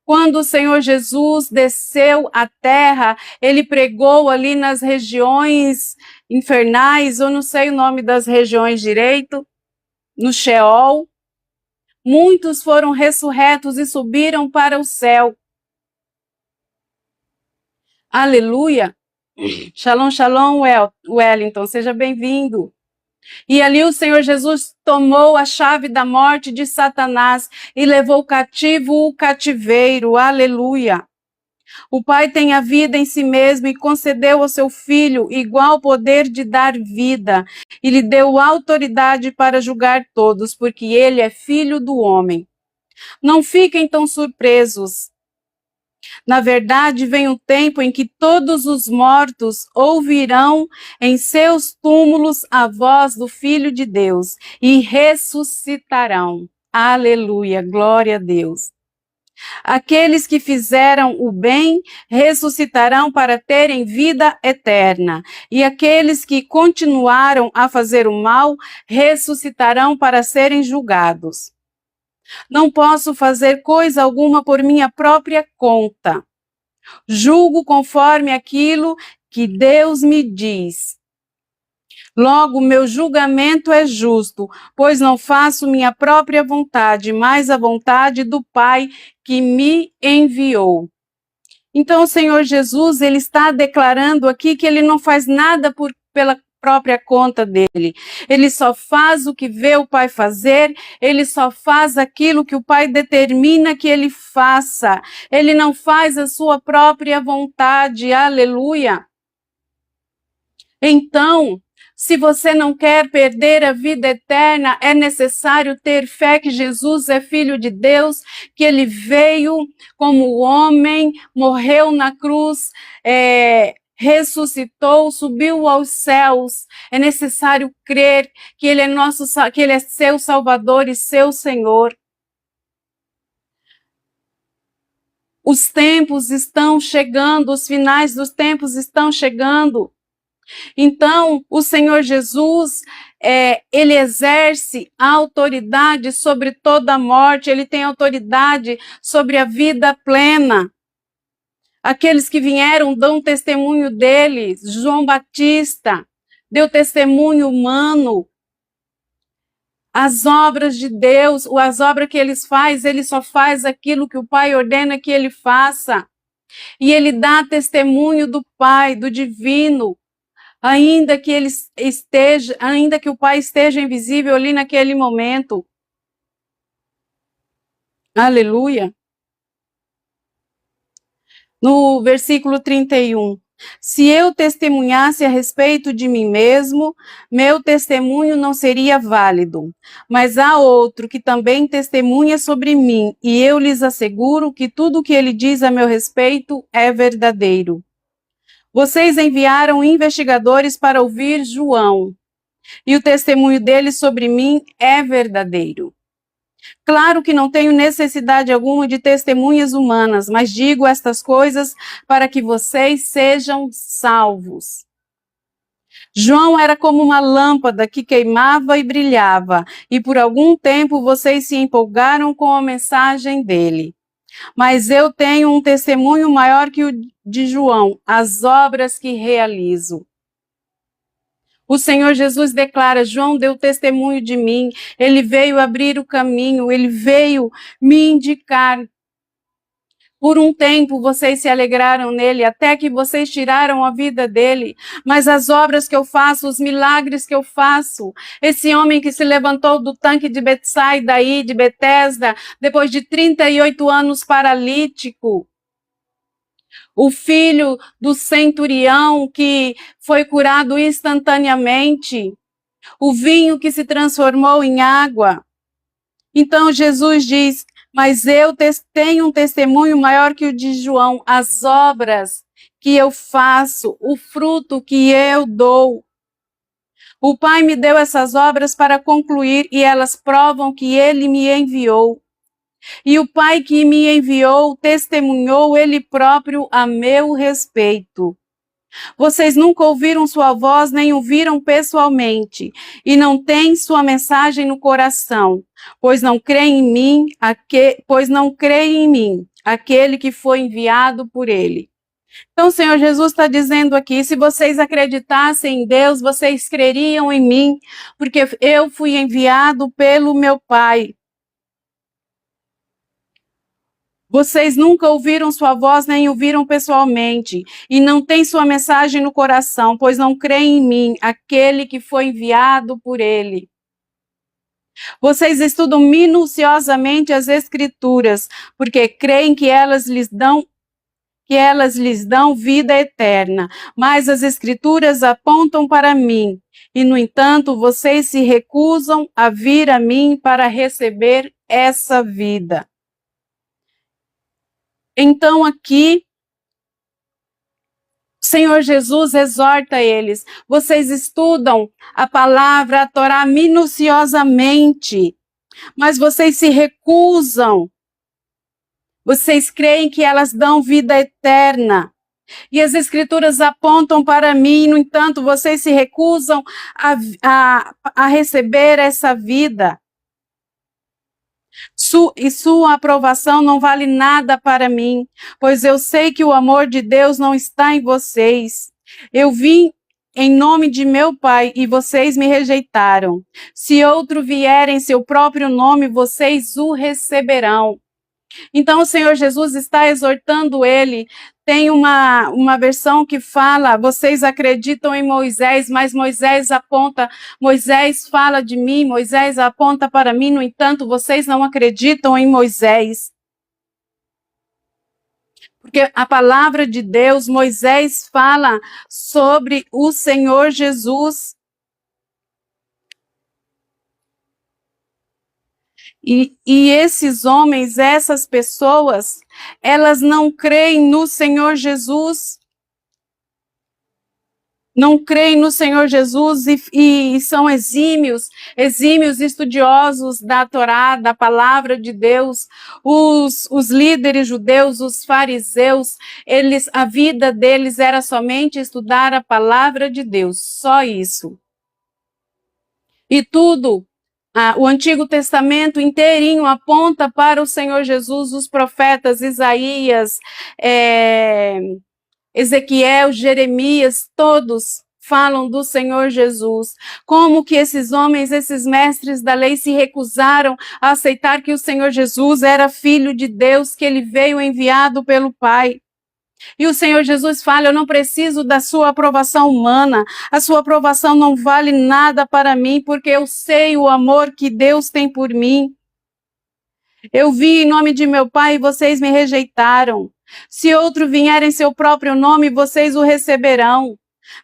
Quando o Senhor Jesus desceu à terra, ele pregou ali nas regiões infernais, eu não sei o nome das regiões direito, no Sheol. Muitos foram ressurretos e subiram para o céu. Aleluia! Shalom, shalom, Wellington, seja bem-vindo. E ali o Senhor Jesus tomou a chave da morte de Satanás e levou cativo o cativeiro. Aleluia! O Pai tem a vida em si mesmo e concedeu ao seu Filho igual poder de dar vida, e lhe deu autoridade para julgar todos, porque ele é Filho do homem. Não fiquem tão surpresos. Na verdade, vem um tempo em que todos os mortos ouvirão em seus túmulos a voz do Filho de Deus e ressuscitarão. Aleluia, glória a Deus. Aqueles que fizeram o bem ressuscitarão para terem vida eterna, e aqueles que continuaram a fazer o mal ressuscitarão para serem julgados. Não posso fazer coisa alguma por minha própria conta. Julgo conforme aquilo que Deus me diz. Logo, meu julgamento é justo, pois não faço minha própria vontade, mas a vontade do Pai que me enviou. Então, o Senhor Jesus, ele está declarando aqui que ele não faz nada pela própria conta dele. Ele só faz o que vê o Pai fazer, ele só faz aquilo que o Pai determina que ele faça. Ele não faz a sua própria vontade. Aleluia! Então, se você não quer perder a vida eterna, é necessário ter fé que Jesus é Filho de Deus, que ele veio como homem, morreu na cruz, ressuscitou, subiu aos céus. É necessário crer que ele é que ele é seu Salvador e seu Senhor. Os tempos estão chegando, os finais dos tempos estão chegando. Então, o Senhor Jesus, ele exerce a autoridade sobre toda a morte, ele tem autoridade sobre a vida plena. Aqueles que vieram dão testemunho dele. João Batista deu testemunho humano. As obras de Deus, as obras que ele só faz aquilo que o Pai ordena que ele faça. E ele dá testemunho do Pai, do divino. Ainda que o Pai esteja invisível ali naquele momento. Aleluia. No versículo 31. Se eu testemunhasse a respeito de mim mesmo, meu testemunho não seria válido. Mas há outro que também testemunha sobre mim, e eu lhes asseguro que tudo o que ele diz a meu respeito é verdadeiro. Vocês enviaram investigadores para ouvir João, e o testemunho dele sobre mim é verdadeiro. Claro que não tenho necessidade alguma de testemunhas humanas, mas digo estas coisas para que vocês sejam salvos. João era como uma lâmpada que queimava e brilhava, e por algum tempo vocês se empolgaram com a mensagem dele. Mas eu tenho um testemunho maior que o de João, as obras que realizo. O Senhor Jesus declara, João deu testemunho de mim, ele veio abrir o caminho, ele veio me indicar. Por um tempo vocês se alegraram nele, até que vocês tiraram a vida dele. Mas as obras que eu faço, os milagres que eu faço, esse homem que se levantou do tanque de Betsaida aí, de Betesda, depois de 38 anos paralítico, o filho do centurião que foi curado instantaneamente, o vinho que se transformou em água. Então Jesus diz, mas eu tenho um testemunho maior que o de João, as obras que eu faço, o fruto que eu dou. O Pai me deu essas obras para concluir e elas provam que ele me enviou. E o Pai que me enviou testemunhou ele próprio a meu respeito. Vocês nunca ouviram sua voz, nem o viram pessoalmente, e não têm sua mensagem no coração, pois não creem em mim, aquele que foi enviado por ele. Então, o Senhor Jesus está dizendo aqui, se vocês acreditassem em Deus, vocês creriam em mim, porque eu fui enviado pelo meu Pai. Vocês nunca ouviram sua voz, nem ouviram pessoalmente, e não têm sua mensagem no coração, pois não creem em mim, aquele que foi enviado por ele. Vocês estudam minuciosamente as Escrituras, porque creem que elas lhes dão que elas lhes dão vida eterna, mas as Escrituras apontam para mim, e, no entanto, vocês se recusam a vir a mim para receber essa vida. Então, aqui, o Senhor Jesus exorta eles, vocês estudam a palavra, a Torá, minuciosamente, mas vocês se recusam. Vocês creem que elas dão vida eterna. E as Escrituras apontam para mim, no entanto, vocês se recusam a receber essa vida. E sua aprovação não vale nada para mim, pois eu sei que o amor de Deus não está em vocês. Eu vim em nome de meu Pai e vocês me rejeitaram. Se outro vier em seu próprio nome, vocês o receberão. Então, o Senhor Jesus está exortando ele. Tem uma versão que fala, vocês acreditam em Moisés, mas Moisés fala de mim, Moisés aponta para mim, no entanto, vocês não acreditam em Moisés. Porque a palavra de Deus, Moisés fala sobre o Senhor Jesus. E esses homens, essas pessoas, elas não creem no Senhor Jesus. Não creem no Senhor Jesus e são exímios estudiosos da Torá, da palavra de Deus. Os líderes judeus, os fariseus, a vida deles era somente estudar a palavra de Deus, só isso. E tudo, o Antigo Testamento inteirinho aponta para o Senhor Jesus, os profetas Isaías, Ezequiel, Jeremias, todos falam do Senhor Jesus. Como que esses homens, esses mestres da lei se recusaram a aceitar que o Senhor Jesus era filho de Deus, que ele veio enviado pelo Pai. E o Senhor Jesus fala, eu não preciso da sua aprovação humana, a sua aprovação não vale nada para mim, porque eu sei o amor que Deus tem por mim. Eu vim em nome de meu Pai e vocês me rejeitaram. Se outro vier em seu próprio nome, vocês o receberão.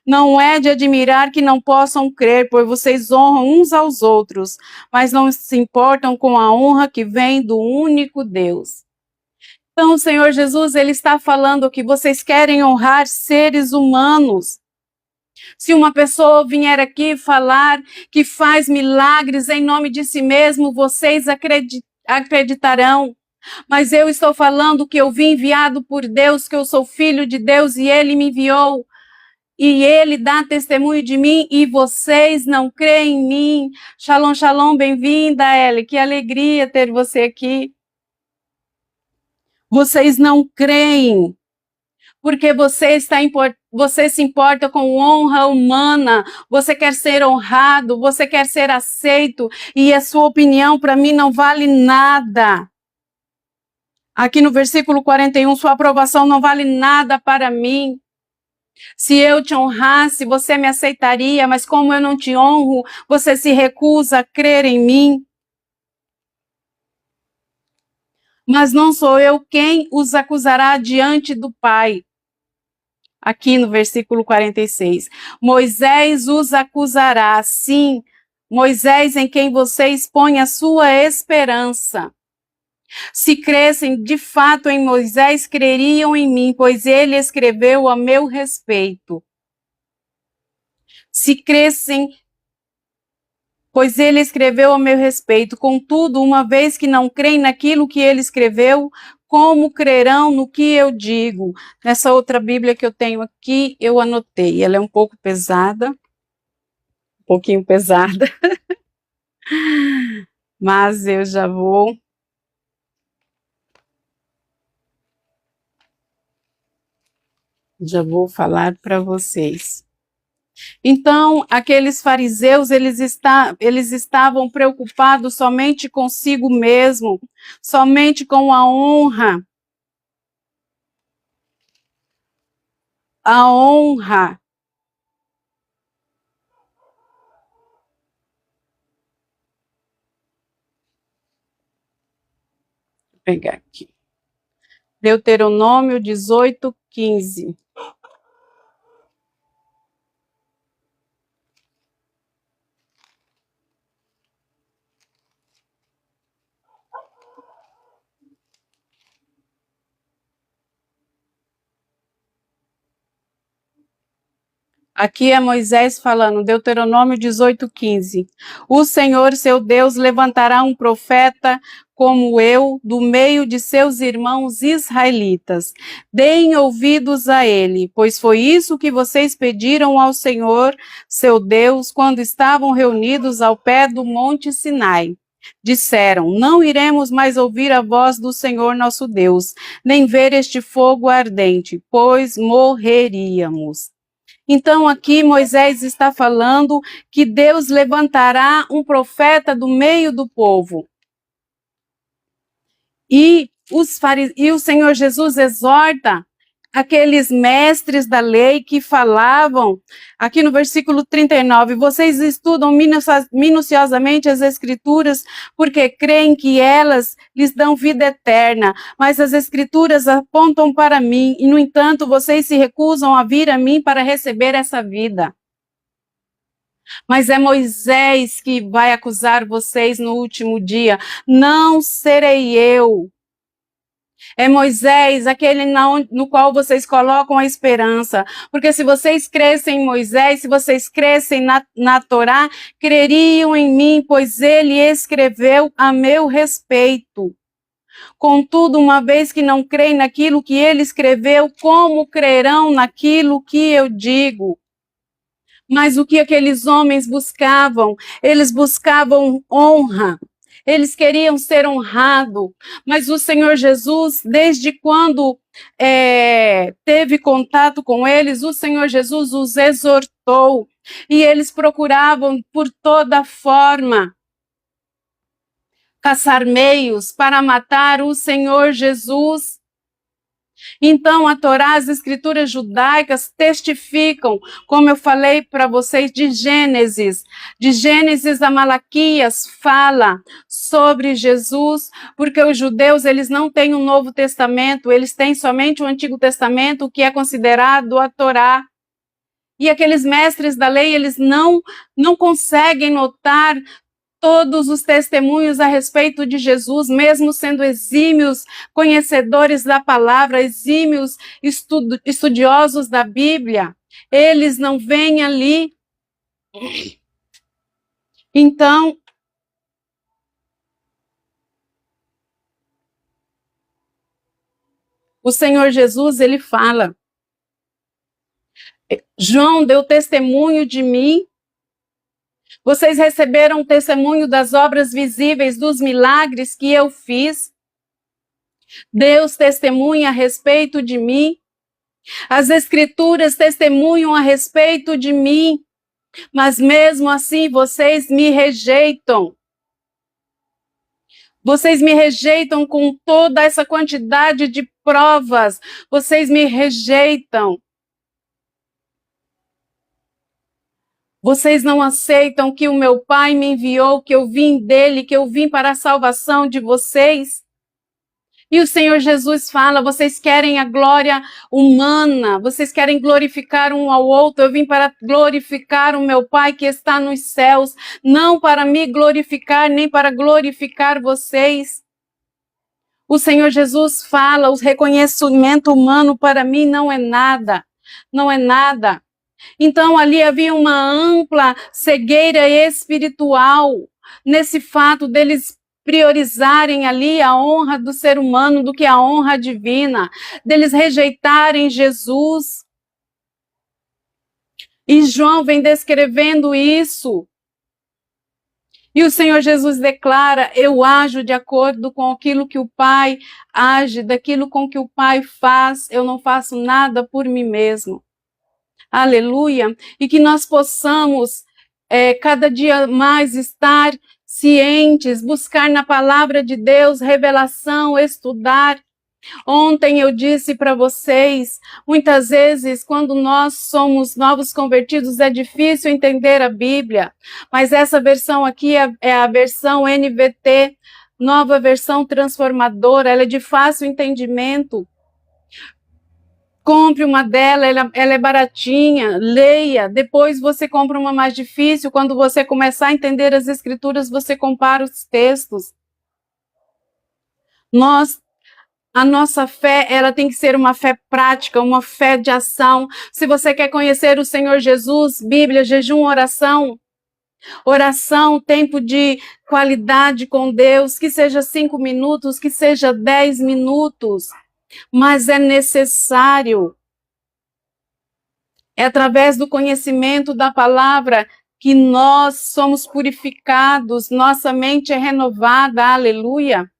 Não é de admirar que não possam crer, pois vocês honram uns aos outros, mas não se importam com a honra que vem do único Deus. Então, o Senhor Jesus, ele está falando que vocês querem honrar seres humanos. Se uma pessoa vier aqui falar que faz milagres em nome de si mesmo, vocês acreditarão. Mas eu estou falando que eu vim enviado por Deus, que eu sou filho de Deus e ele me enviou. E ele dá testemunho de mim e vocês não creem em mim. Shalom, shalom, bem-vinda, Ellie. Que alegria ter você aqui. Vocês não creem, porque você se importa com honra humana, você quer ser honrado, você quer ser aceito, e a sua opinião para mim não vale nada. Aqui no versículo 41, sua aprovação não vale nada para mim. Se eu te honrasse, você me aceitaria, mas como eu não te honro, você se recusa a crer em mim. Mas não sou eu quem os acusará diante do Pai. Aqui no versículo 46. Moisés os acusará, sim, Moisés em quem vocês põem a sua esperança. Se crescem de fato em Moisés, creriam em mim, pois ele escreveu a meu respeito. Se crescem, pois ele escreveu a meu respeito. Contudo, uma vez que não creem naquilo que ele escreveu, como crerão no que eu digo? Nessa outra Bíblia que eu tenho aqui, eu anotei. Ela é um pouco pesada, um pouquinho pesada, mas eu já vou falar para vocês. Então, aqueles fariseus, eles estavam preocupados somente consigo mesmo, somente com a honra. A honra. Vou pegar aqui. Deuteronômio 18, 15. Aqui é Moisés falando, Deuteronômio 18, 15. O Senhor, seu Deus, levantará um profeta como eu, do meio de seus irmãos israelitas. Deem ouvidos a ele, pois foi isso que vocês pediram ao Senhor, seu Deus, quando estavam reunidos ao pé do monte Sinai. Disseram, não iremos mais ouvir a voz do Senhor nosso Deus, nem ver este fogo ardente, pois morreríamos. Então, aqui Moisés está falando que Deus levantará um profeta do meio do povo. E o Senhor Jesus exorta aqueles mestres da lei que falavam, aqui no versículo 39, vocês estudam minuciosamente as Escrituras porque creem que elas lhes dão vida eterna, mas as Escrituras apontam para mim e, no entanto, vocês se recusam a vir a mim para receber essa vida. Mas é Moisés que vai acusar vocês no último dia, não serei eu. É Moisés, aquele no qual vocês colocam a esperança. Porque se vocês crescem em Moisés, se vocês crescem na Torá, creriam em mim, pois ele escreveu a meu respeito. Contudo, uma vez que não creem naquilo que ele escreveu, como crerão naquilo que eu digo? Mas o que aqueles homens buscavam? Eles buscavam honra. Eles queriam ser honrados, mas o Senhor Jesus, desde quando teve contato com eles, o Senhor Jesus os exortou, e eles procuravam por toda forma caçar meios para matar o Senhor Jesus. Então, a Torá, as escrituras judaicas testificam, como eu falei para vocês, de Gênesis a Malaquias fala sobre Jesus, porque os judeus, eles não têm um Novo Testamento, eles têm somente o Antigo Testamento, que é considerado a Torá. E aqueles mestres da lei, eles não conseguem notar todos os testemunhos a respeito de Jesus, mesmo sendo exímios conhecedores da palavra, exímios estudiosos da Bíblia, eles não veem ali. Então, o Senhor Jesus, ele fala, João deu testemunho de mim. Vocês receberam testemunho das obras visíveis, dos milagres que eu fiz. Deus testemunha a respeito de mim. As Escrituras testemunham a respeito de mim. Mas mesmo assim, vocês me rejeitam. Vocês me rejeitam com toda essa quantidade de provas. Vocês me rejeitam. Vocês não aceitam que o meu Pai me enviou, que eu vim dele, que eu vim para a salvação de vocês. E o Senhor Jesus fala, vocês querem a glória humana, vocês querem glorificar um ao outro. Eu vim para glorificar o meu Pai que está nos céus, não para me glorificar, nem para glorificar vocês. O Senhor Jesus fala, o reconhecimento humano para mim não é nada, não é nada. Então, ali havia uma ampla cegueira espiritual, nesse fato deles priorizarem ali a honra do ser humano do que a honra divina, deles rejeitarem Jesus. E João vem descrevendo isso. E o Senhor Jesus declara, eu ajo de acordo com aquilo que o Pai age, daquilo com que o Pai faz, eu não faço nada por mim mesmo. Aleluia, e que nós possamos cada dia mais estar cientes, buscar na palavra de Deus revelação, estudar. Ontem eu disse para vocês, muitas vezes quando nós somos novos convertidos é difícil entender a Bíblia, mas essa versão aqui é a versão NVT, nova versão transformadora, ela é de fácil entendimento. Compre uma dela, ela é baratinha, leia. Depois você compra uma mais difícil. Quando você começar a entender as escrituras, você compara os textos. A nossa fé, ela tem que ser uma fé prática, uma fé de ação. Se você quer conhecer o Senhor Jesus, Bíblia, jejum, oração. Oração, tempo de qualidade com Deus, que seja 5 minutos, que seja 10 minutos. Mas é necessário. É através do conhecimento da palavra que nós somos purificados, nossa mente é renovada, aleluia.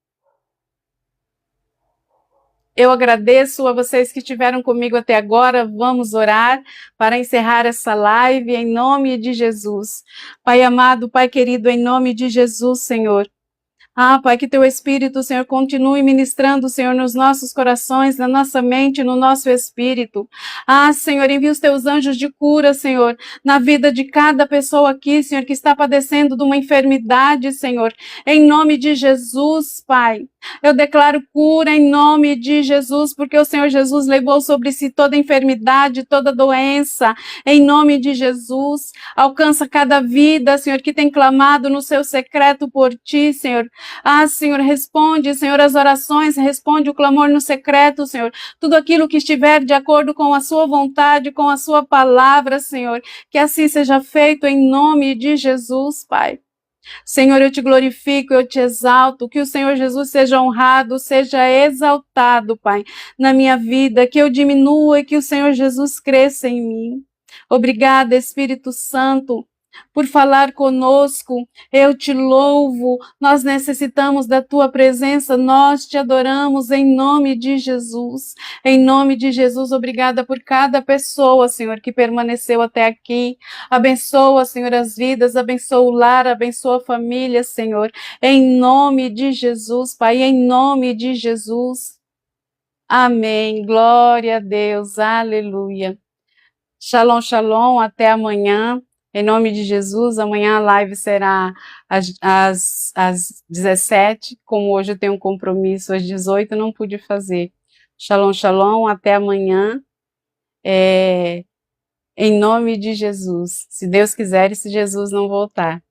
Eu agradeço a vocês que estiveram comigo até agora. Vamos orar para encerrar essa live em nome de Jesus. Pai amado, Pai querido, em nome de Jesus, Senhor. Pai, que teu Espírito, Senhor, continue ministrando, Senhor, nos nossos corações, na nossa mente, no nosso espírito. Senhor, envia os teus anjos de cura, Senhor, na vida de cada pessoa aqui, Senhor, que está padecendo de uma enfermidade, Senhor. Em nome de Jesus, Pai. Eu declaro cura em nome de Jesus, porque o Senhor Jesus levou sobre si toda enfermidade, toda doença. Em nome de Jesus, alcança cada vida, Senhor, que tem clamado no seu secreto por ti, Senhor. Senhor, responde, Senhor, as orações, responde o clamor no secreto, Senhor. Tudo aquilo que estiver de acordo com a sua vontade, com a sua palavra, Senhor. Que assim seja feito em nome de Jesus, Pai. Senhor, eu te glorifico, eu te exalto, que o Senhor Jesus seja honrado, seja exaltado, Pai, na minha vida, que eu diminua e que o Senhor Jesus cresça em mim. Obrigada, Espírito Santo, por falar conosco. Eu te louvo, nós necessitamos da tua presença, nós te adoramos em nome de Jesus. Em nome de Jesus, obrigada por cada pessoa, Senhor, que permaneceu até aqui. Abençoa, Senhor, as vidas, abençoa o lar, abençoa a família, Senhor. Em nome de Jesus, Pai, em nome de Jesus. Amém. Glória a Deus. Aleluia. Shalom, shalom. Até amanhã. Em nome de Jesus, amanhã a live será às 17, como hoje eu tenho um compromisso às 18, não pude fazer. Shalom, shalom, até amanhã, em nome de Jesus, se Deus quiser e se Jesus não voltar.